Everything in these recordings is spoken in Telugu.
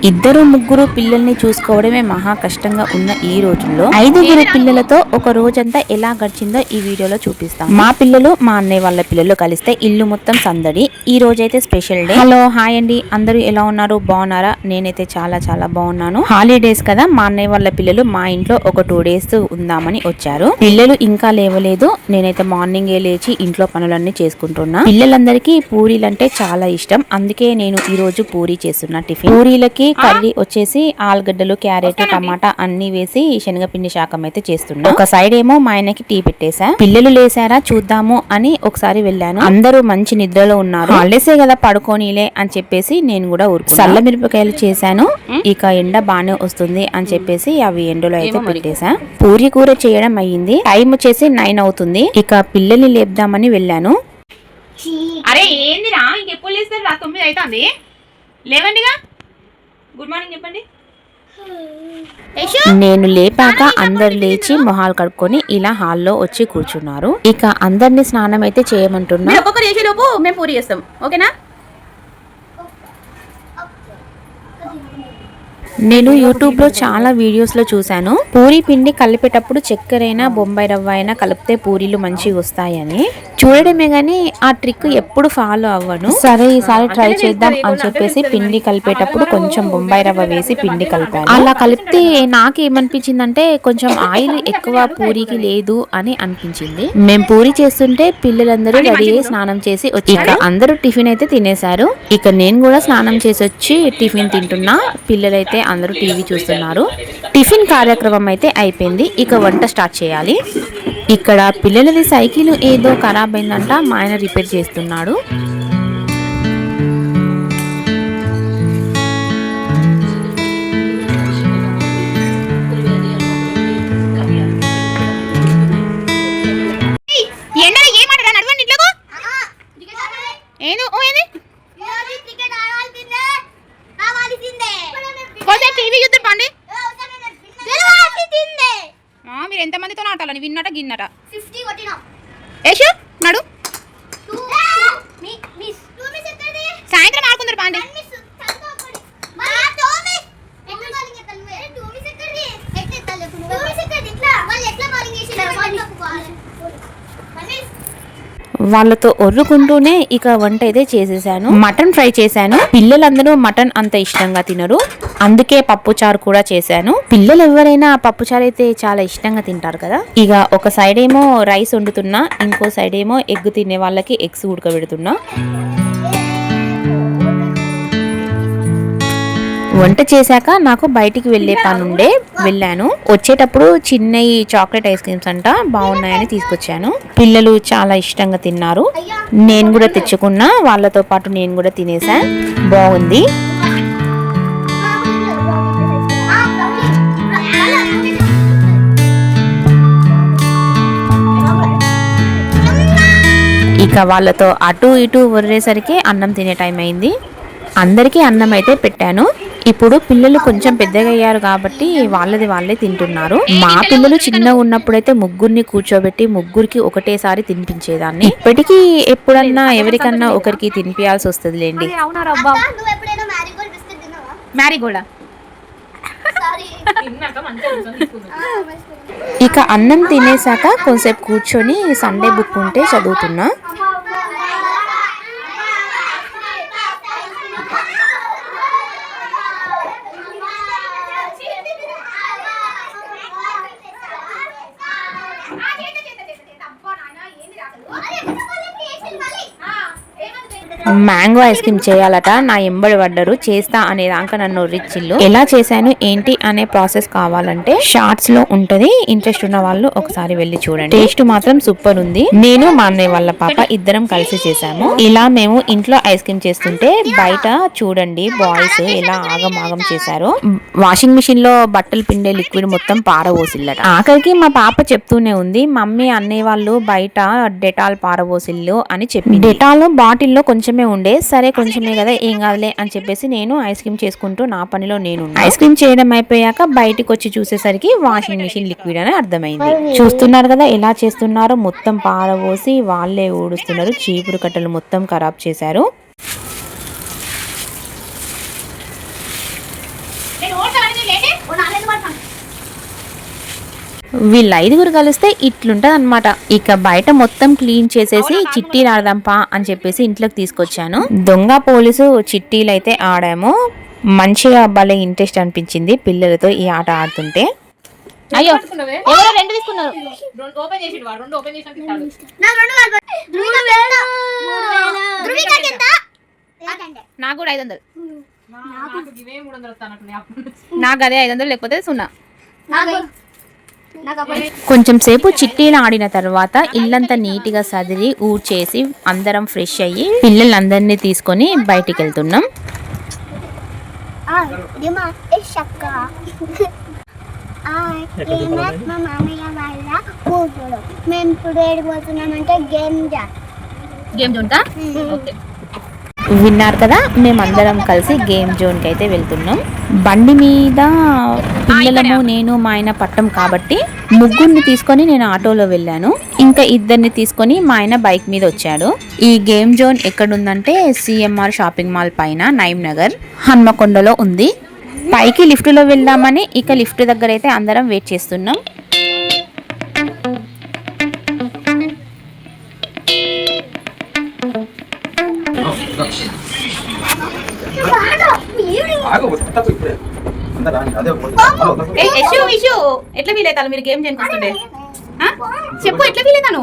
ఇద్దరు ముగ్గురు పిల్లల్ని చూసుకోవడమే మహా కష్టంగా ఉన్న ఈ రోజుల్లో 5 పిల్లలతో ఒక రోజంతా ఎలా గడిచిందో ఈ వీడియోలో చూపిస్తాం. మా పిల్లలు మా అన్నయ్య వాళ్ళ పిల్లలు కలిస్తే ఇల్లు మొత్తం సందడి. ఈ రోజైతే స్పెషల్ డే. హలో హాయ్ అండి, అందరూ ఎలా ఉన్నారు, బాగున్నారా? నేనైతే చాలా చాలా బాగున్నాను. హాలిడేస్ కదా, మా అన్నయ్య వాళ్ళ పిల్లలు మా ఇంట్లో ఒక 2 days ఉందామని వచ్చారు. పిల్లలు ఇంకా లేవలేదు. నేనైతే మార్నింగే లేచి ఇంట్లో పనులన్నీ చేసుకుంటున్నా. పిల్లలందరికీ పూరీలంటే చాలా ఇష్టం, అందుకే నేను ఈ రోజు పూరీ చేస్తున్నా. టిఫిన్ పూరీలకి కర్రీ వచ్చేసి ఆలుగడ్డలు, క్యారెట్, టమాటా అన్ని వేసి శనగపిండి శాకం అయితే చేస్తున్నా. ఒక సైడ్ ఏమో మా ఆయనకి టీ పెట్టేశా. పిల్లలు లేసారా చూద్దాము అని ఒకసారి వెళ్ళాను. అందరూ మంచి నిద్రలో ఉన్నారు. హాలిడేసే కదా పడుకోనిలే అని చెప్పేసి నేను కూడా సల్ల మిరపకాయలు చేశాను. ఇక ఎండ బానే వస్తుంది అని చెప్పేసి అవి ఎండలో అయితే పెట్టేశా. పూరి కూర చేయడం అయ్యింది. టైం వచ్చేసి 9 అవుతుంది. ఇక పిల్లల్ని లేపుదామని వెళ్ళాను. అరే ఏందిరా, ఇంకెప్పుడు లేస్తారు? 9 అవుతుంది. లేవండిగా. గుడ్ మార్నింగ్ చెప్పండి. నేను లేపాక అందరు లేచి మొహాలు కడుక్కొని ఇలా హాల్లో వచ్చి కూర్చున్నారు. ఇక అందరినీ స్నానం అయితే చేయమంటున్నా. ఒక్కొక్కరు చేసే లోపు మేము పూరి చేస్తాం, ఓకేనా? నేను యూట్యూబ్ లో చాలా వీడియోస్ లో చూసాను, పూరి పిండి కలిపేటప్పుడు చక్కెర అయినా బొంబాయి రవ్వ అయినా కలిపితే పూరీలు మంచిగా వస్తాయని. చూడడమే గానీ ఆ ట్రిక్ ఎప్పుడు ఫాలో అవ్వను. సరే ఈసారి ట్రై చేద్దాం అని చెప్పేసి పిండి కలిపేటప్పుడు కొంచెం బొంబాయి రవ్వ వేసి పిండి కలిపాను. అలా కలిపితే నాకేమనిపించిందంటే కొంచెం ఆయిల్ ఎక్కువ పూరికి లేదు అని అనిపించింది. మేము పూరి చేస్తుంటే పిల్లలందరూ రెడీ అయ్యి స్నానం చేసి వచ్చి అందరూ టిఫిన్ అయితే తినేశారు. ఇక నేను కూడా స్నానం చేసి వచ్చి టిఫిన్ తింటున్నా. పిల్లలైతే అందరూ టీవీ చూస్తున్నారు. టిఫిన్ కార్యక్రమం అయితే అయిపోయింది. ఇక వంట స్టార్ట్ చేయాలి. ఇక్కడ పిల్లలది సైకిల్ ఏదో ఖరాబ్ అయిందంట, మా ఆయన రిపేర్ చేస్తున్నాడు. మీరు ఎంతమందితో ఆటాలని విన్నట గిన్నట 50 కొట్టినా ఏషు నడు సాయంత్రం ఆడుకుందరు పాండి. వాళ్ళతో ఒర్రుకుంటూనే ఇక వంట అయితే చేసేసాను. మటన్ ఫ్రై చేశాను. పిల్లలందరూ మటన్ అంత ఇష్టంగా తినరు, అందుకే పప్పుచారు కూడా చేశాను. పిల్లలు ఎవరైనా పప్పుచారు అయితే చాలా ఇష్టంగా తింటారు కదా. ఇక ఒక సైడ్ ఏమో రైస్ వండుతున్నా, ఇంకో సైడ్ ఏమో ఎగ్ తినే వాళ్ళకి ఎగ్స్ ఉడకబెడుతున్నా. వంట చేశాక నాకు బయటికి వెళ్లే పనుండే వెళ్ళాను. వచ్చేటప్పుడు చిన్నవి చాక్లెట్ ఐస్ క్రీమ్స్ అంట బాగున్నాయని తీసుకొచ్చాను. పిల్లలు చాలా ఇష్టంగా తిన్నారు. నేను కూడా తెచ్చుకున్నా, వాళ్ళతో పాటు నేను కూడా తినేసా. బాగుంది. ఇక వాళ్ళతో అటు ఇటు వర్రేసరికి అన్నం తినే టైం అయింది. అందరికీ అన్నం అయితే పెట్టాను. ఇప్పుడు పిల్లలు కొంచెం పెద్దగా అయ్యారు కాబట్టి వాళ్ళది వాళ్ళే తింటున్నారు. మా పిల్లలు చిన్నగా ఉన్నప్పుడైతే ముగ్గురిని కూర్చోబెట్టి ముగ్గురికి ఒకటేసారి తినిపించేదాన్ని. ఇప్పటికీ ఎప్పుడన్నా ఎవరికన్నా ఒకరికి తినిపించాల్సి వస్తుంది లేండి. ఇక అన్నం తినేసాక కొంచెంసేపు కూర్చొని సండే బుక్ ఉంటే చదువుతున్నా. మ్యాంగో ఐస్ క్రీమ్ చేయాలట, నా ఎంబడి పడ్డరు. చేస్తా అనేదాకా నన్ను రిచ్చిల్లు. ఎలా చేశాను ఏంటి అనే ప్రాసెస్ కావాలంటే షార్ట్స్ లో ఉంటది, ఇంట్రెస్ట్ ఉన్న వాళ్ళు ఒకసారి వెళ్ళి చూడండి. టేస్ట్ మాత్రం సూపర్ ఉంది. నేను మా అన్నయ్య వాళ్ళ పాప ఇద్దరం కలిసి చేసాము. ఇలా మేము ఇంట్లో ఐస్ క్రీమ్ చేస్తుంటే బయట చూడండి బాయ్స్ ఎలా ఆగం చేశారు. వాషింగ్ మిషన్ లో బట్టలు పిండే లిక్విడ్ మొత్తం పారబోసిల్లట. ఆఖరికి మా పాప చెప్తూనే ఉంది, మమ్మీ అన్నయ్య వాళ్ళు బయట డెటాల్ పారబోసిల్లు అని చెప్పి. డెటాల్ బాటిల్లో కొంచెం ఉండే, సరే కొంచెమే కదా ఏం కాదులే అని చెప్పేసి నేను ఐస్ క్రీమ్ చేసుకుంటూ నా పనిలో నేను. ఐస్ క్రీమ్ చేయడం అయిపోయాక బయటికి వచ్చి చూసేసరికి వాషింగ్ మిషన్ లిక్విడ్ అని అర్థమైంది. చూస్తున్నారు కదా ఎలా చేస్తున్నారో, మొత్తం పారబోసి వాళ్ళే ఊడుస్తున్నారు. చీపురు కట్టలు మొత్తం ఖరాబ్ చేశారు. వీళ్ళ 5గురు కలిస్తే ఇట్లుంటది అనమాట. ఇక బయట మొత్తం క్లీన్ చేసేసి చిట్టీలు ఆడదాంపా అని చెప్పేసి ఇంట్లోకి తీసుకొచ్చాను. దొంగ పోలీసు చిట్టీలు అయితే ఆడాము. మంచిగా భలే ఇంట్రెస్ట్ అనిపించింది పిల్లలతో ఈ ఆట ఆడుతుంటే. అయ్యో ఎవరో 2 తీసుకున్నారు. నాకు కూడా 500. నాకు అదే 500 లేకపోతే 0. కొంచెం సేపు చిట్టీలు ఆడిన తర్వాత ఇల్లంతా నీట్గా సదిరి ఊడ్చేసి అందరం ఫ్రెష్ అయ్యి పిల్లలందరినీ తీసుకొని బయటికి వెళ్తున్నాం. మా మామయ్య వాళ్ళ కూతురు. మేము ఇప్పుడు ఏడిపోతున్నామంటే గేమ్ జోన్ కా విన్నారు కదా, మేమందరం కలిసి గేమ్ జోన్ కి అయితే వెళ్తున్నాం. బండి మీద పిల్లలము నేను మా ఆయన పట్టం కాబట్టి ముగ్గురిని తీసుకొని నేను ఆటోలో వెళ్ళాను. ఇంకా 2 తీసుకొని మా ఆయన బైక్ మీద వచ్చాడు. ఈ గేమ్ జోన్ ఎక్కడుందంటే CMR షాపింగ్ మాల్ పైన నైమ్ నగర్ హన్మకొండలో ఉంది. పైకి లిఫ్ట్ లో వెళ్దామని ఇక లిఫ్ట్ దగ్గర అయితే అందరం వెయిట్ చేస్తున్నాం. ఎట్లా ఫీల్ అవుతాను మీరు గేమ్ చేయకొస్తుంటే? చెప్పు ఎట్లా ఫీల్ అవుతాను?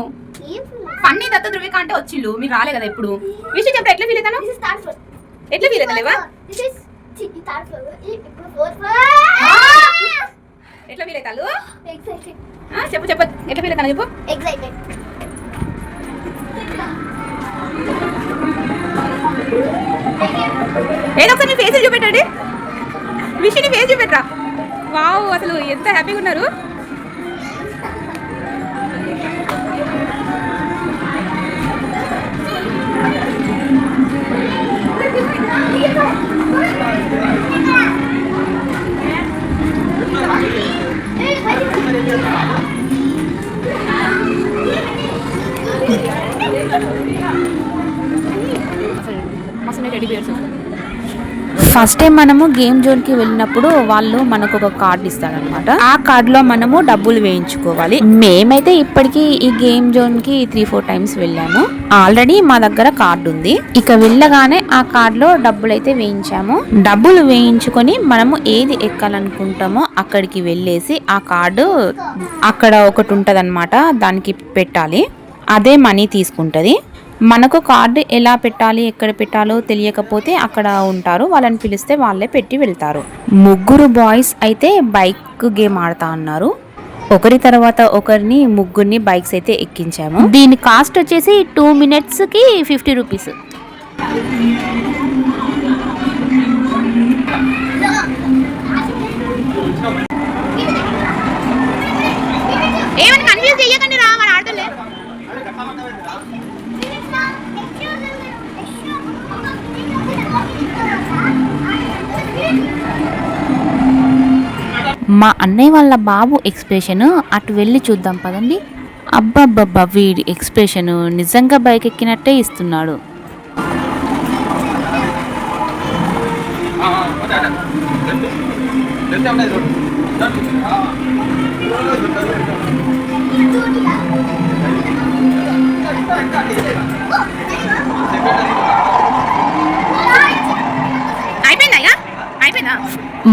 ఫన్నీ దత్త ధృవిక అంటే వచ్చిల్లు మీరు రాలే కదా ఇప్పుడు. విషయం చెప్పు ఎట్లా ఫీల్ అవుతాను? ఎట్లా ఫీల్ అవుతలేవా? ఎట్లా ఫీల్ అవుతాను? చెప్పు చెప్పు ఎట్లా ఫీల్ అవుతాను చెప్పు. ఏదో ఒకసారి మీ ఫేస్ చూపెట్టండి. విషయం ఫేస్ చూపెట్టరా. వావ్ అసలు ఎంత హ్యాపీగా ఉన్నారు. ఫస్ట్ టైం మనము గేమ్ జోన్ కి వెళ్ళినప్పుడు వాళ్ళు మనకు ఒక కార్డు ఇస్తారనమాట. ఆ కార్డ్ లో మనము డబ్బులు వేయించుకోవాలి. మేమైతే ఇప్పటికీ ఈ గేమ్ జోన్ కి 3-4 టైమ్స్ వెళ్ళాము. ఆల్రెడీ మా దగ్గర కార్డు ఉంది. ఇక వెళ్ళగానే ఆ కార్డ్ లో డబ్బులు అయితే వేయించాము. డబ్బులు వేయించుకొని మనము ఏది ఎక్కాలనుకుంటామో అక్కడికి వెళ్ళేసి ఆ కార్డు అక్కడ ఒకటి ఉంటదన్నమాట, దానికి పెట్టాలి. అదే మనీ తీసుకుంటది. మనకు కార్డు ఎలా పెట్టాలి ఎక్కడ పెట్టాలో తెలియకపోతే అక్కడ ఉంటారు, వాళ్ళని పిలిస్తే వాళ్ళే పెట్టి వెళ్తారు. 3 బాయ్స్ అయితే బైక్ గేమ్ ఆడతా అన్నారు. ఒకరి తర్వాత ఒకరిని 3 బైక్స్ అయితే ఎక్కించాము. దీని కాస్ట్ వచ్చేసి 2 minutes కి 50 రూపీస్. ఏమని కన్ఫ్యూజ్ చెయ్యకండి రా, వాడు ఆడతలే. మా అన్నయ్య వాళ్ళ బాబు ఎక్స్ప్రెషన్ అటు వెళ్ళి చూద్దాం పదండి. అబ్బబ్బబ్బా వీడి ఎక్స్ప్రెషన్ నిజంగా బైక్ ఎక్కినట్టే ఇస్తున్నాడు.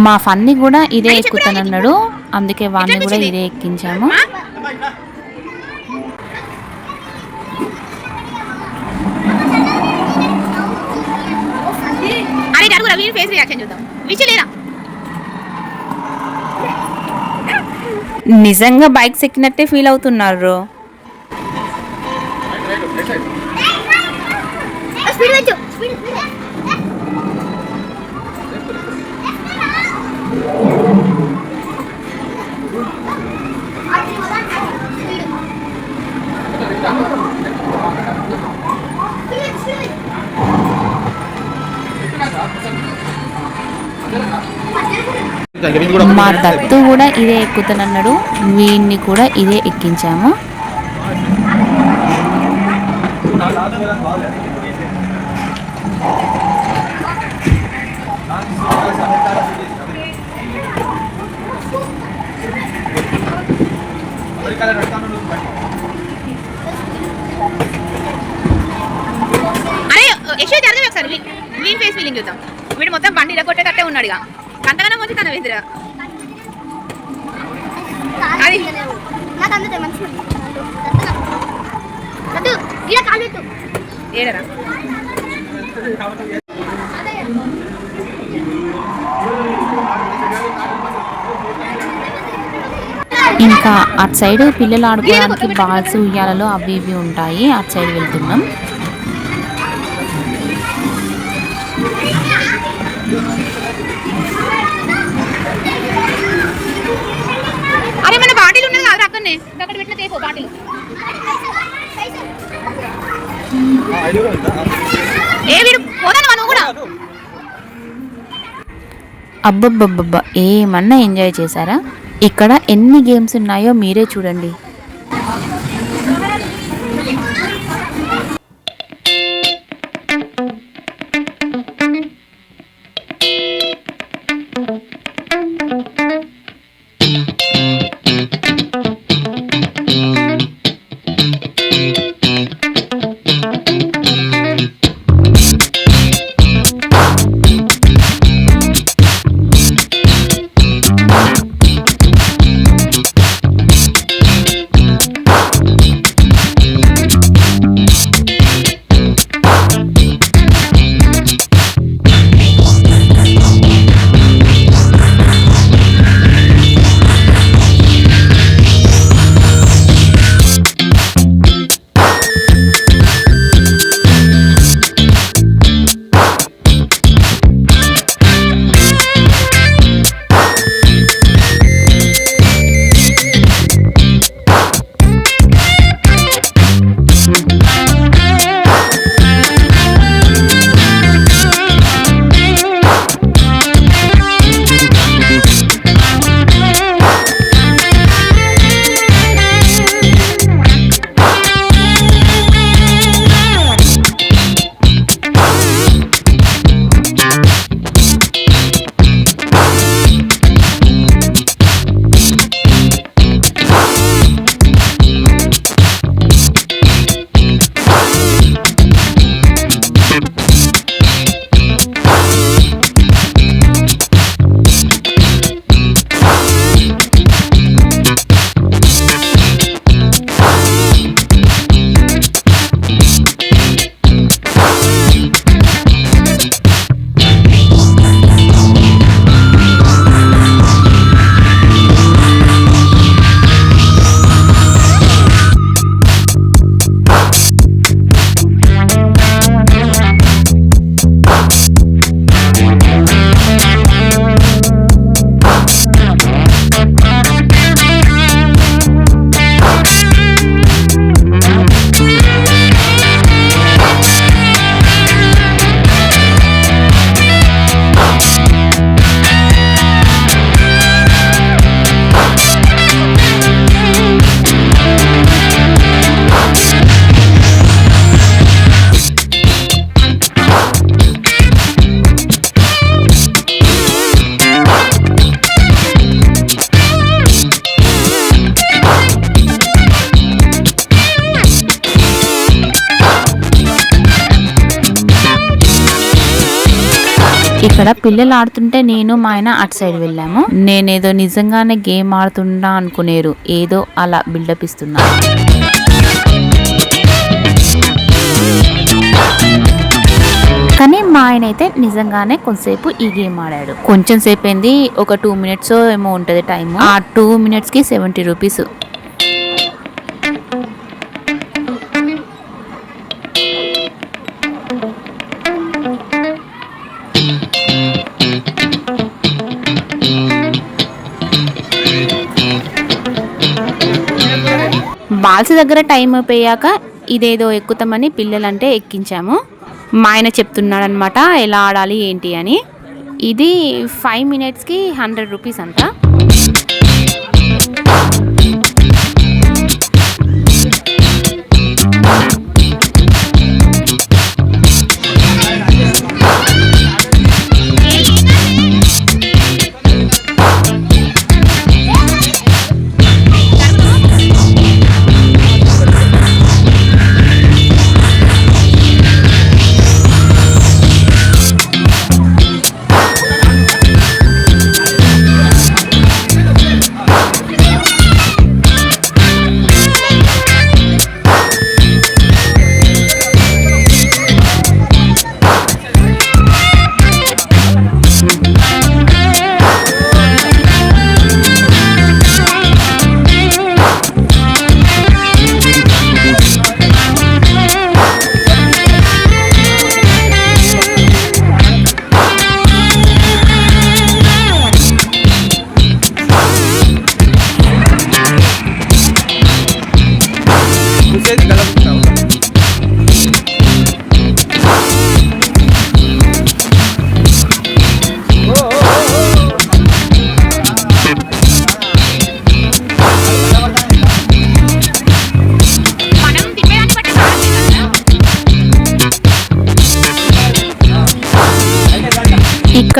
మా ఫన్ని కూడా ఇదే ఎక్కుతానన్నాడు, అందుకే వాడిని కూడా ఇదే ఎక్కించాము. నిజంగా బైక్స్ ఎక్కినట్టే ఫీల్ అవుతున్నారు. మా దత్తు కూడా ఇదే ఎక్కుతానన్నాడు, వీడిని కూడా ఇదే ఎక్కించాము. ఉన్నాడు ఇక అంతగానో ముంచి తన వెదిరా అది నాకు అందుతే మంచిగా ఇలా కాలు పెట్టు ఏడరా ఇంకా అటు సైడ్ పిల్లలు ఆడుకోవడానికి బాల్స్ ఉయ్యాలలో అవి ఇవి ఉంటాయి. అటు సైడ్ వెళ్తున్నాం. అరే మన బాటిల్ ఉన్నది కాదు అక్కడనే అక్కడ పెట్టిన తేపో బాటిల్ ఏ వీడు పోదాను నువ్వు కూడా అబ్బబ్బబ్బబ్బా ఏమన్నా ఎంజాయ్ చేశారా? ఇక్కడ ఎన్ని గేమ్స్ ఉన్నాయో మీరే చూడండి. ఇక్కడ పిల్లలు ఆడుతుంటే నేను మా ఆయన అటు సైడ్ వెళ్ళాము. నేనేదో నిజంగానే గేమ్ ఆడుతున్నా అనుకునేరు, ఏదో అలా బిల్డప్ ఇస్తున్నా. కానీ మా ఆయన అయితే నిజంగానే కొంతసేపు ఈ గేమ్ ఆడాడు. కొంచెం సేపు అయింది, ఒక 2 minutes ఏమో ఉంటుంది టైం. ఆ 2 minutesకి 70 rupees. బాల్స్ దగ్గర టైం అయిపోయాక ఇదేదో ఎక్కుతామని పిల్లలంటే ఎక్కించాము. మా ఆయన చెప్తున్నాడు అనమాట ఎలా ఆడాలి ఏంటి అని. ఇది 5 minutesకి 100 rupees అంట.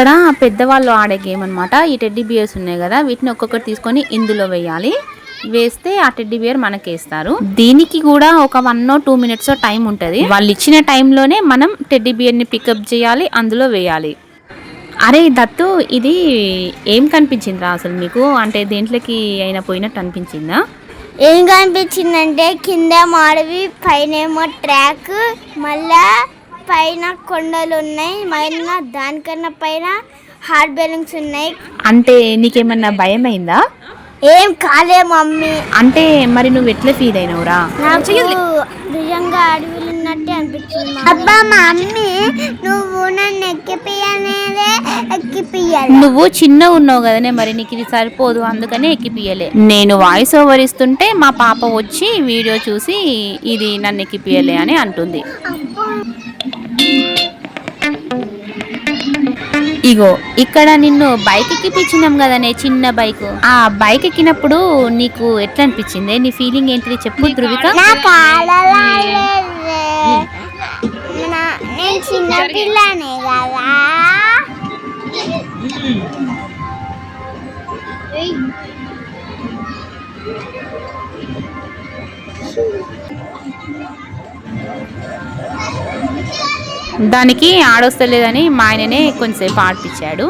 ఇక్కడ పెద్దవాళ్ళు ఆడే గేమ్ అన్నమాట. ఈ టెడ్డీ బియర్స్ ఉన్నాయి కదా, వీటిని ఒక్కొక్కటి తీసుకొని ఇందులో వేయాలి. వేస్తే ఆ టెడ్డీ బియర్ మనకేస్తారు. దీనికి కూడా ఒక 1 or 2 minutes టైం ఉంటది. వాళ్ళు ఇచ్చిన టైంలోనే మనం టెడ్డీ బియర్ ని పికప్ చేయాలి, అందులో వేయాలి. అరే దత్తు, ఇది ఏం కనిపించిందిరా అసలు మీకు? అంటే దేంట్లోకి అయినా పోయినట్టు అనిపించిందా? ఏం కనిపించిందంటే కింద మాడవి, పైన ఏమో ట్రాక్, మళ్ళా పైన కొండలు ఉన్నాయి, మళ్ళీ దానికన్నా పైన హార్ట్ బెలూన్స్ ఉన్నాయి. అంటే నీకేమన్నా భయం అయిందా? ఏం కాలే మమ్మీ. అంటే మరి నువ్వు ఎట్లా ఫీల్ అయినవురా? నాకు నిజంగా అడవిలు ఉన్నట్టే అనిపించింది. అబ్బా మమ్మీ, నువ్వు నన్ను ఎక్కిపియాలి. నువ్వు చిన్న ఉన్నావు కదనే, మరి నీకు ఇది సరిపోదు, అందుకనే ఎక్కిపియలే. నేను వాయిస్ ఓవర్ ఇస్తుంటే మా పాప వచ్చి వీడియో చూసి ఇది నన్ను ఎక్కిపియలే అని అంటుంది. ఇగో ఇక్కడ నిన్ను బైక్ ఎక్కిపించినాం కదనే, చిన్న బైక్. ఆ బైక్ ఎక్కినప్పుడు నీకు ఎట్లా అనిపించింది? నీ ఫీలింగ్ ఏంటిది చెప్పు ధృవిక. నేను చిన్న పిల్లనే కదా. దానికి ఆడొస్తలేదని మా ఆయననే కొంచెంసేపు ఆడిపించాడు.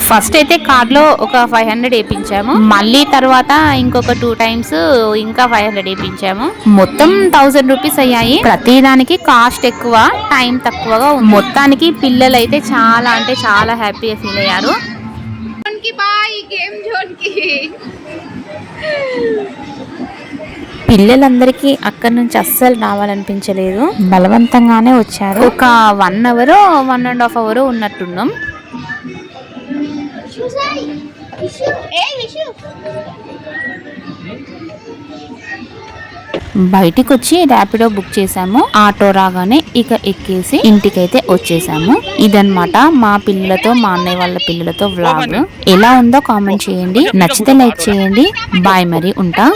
ఫస్ట్ అయితే కార్లో ఒక 500 వేయించాము. మళ్ళీ తర్వాత ఇంకొక 2 times ఇంకా 500 వేయించాము. మొత్తం 1000 రూపీస్ అయ్యాయి. ప్రతి దానికి కాస్ట్ ఎక్కువ, టైం తక్కువగా ఉంది. మొత్తానికి పిల్లలు అయితే చాలా అంటే చాలా హ్యాపీగా ఫీల్ అయ్యారు. పిల్లలందరికీ అక్కడి నుంచి అస్సలు రావాలనిపించలేదు, బలవంతంగానే వచ్చారు. ఒక 1 hour 1.5 hour ఉన్నట్టున్నాం. బయటికి వచ్చి ర్యాపిడో బుక్ చేసాము. ఆటో రాగానే ఇక ఎక్కేసి ఇంటికైతే వచ్చేసాము. ఇదన్నమాట మా పిల్లలతో, మా అన్నయ్య వాళ్ళ పిల్లలతో వ్లాగ్. ఎలా ఉందో కామెంట్ చేయండి, నచ్చితే లైక్ చేయండి. బాయ్, మరి ఉంటా.